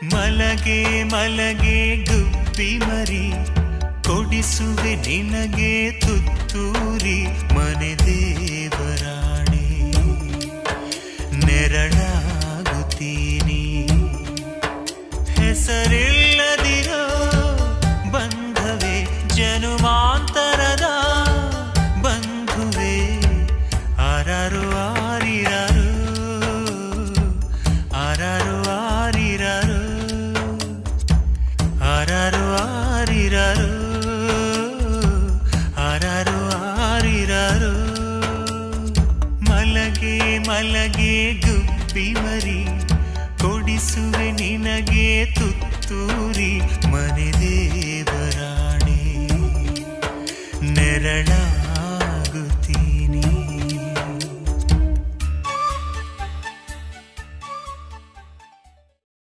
ಮಲಗೆ ಮಲಗೆ ಗುಬ್ಬಿ ಮರಿ, ಕೊಡಿಸುವೆ ನಿನಗೆ ತುತ್ತೂರಿ. ಮನೆ ದೇವರಾಣೆ ನೆರಳಾಗುತ್ತೀನಿ. ಹೆಸರಿಲ್ಲದಿರೋ ಬಂಧವೇ ಜನುಮಾಂತರದ ಬಂಧುವೆ. ಆರಾರು ಆರಿರಾರು ಆರಾರು ಆರಿರಾರು ಆರಾರು ಆರಿರಾರು ಆರಾರು ಆರಿರಾರು. ಮಲಗೆ ಮಲಗೆ ಗುಬ್ಬಿ ಮರಿ, ಕೊಡಿಸುವೆ ನಿನಗೆ ತುತ್ತೂರಿ. ಮನೆ ದೇವರಾಣೆ ನೆರಳ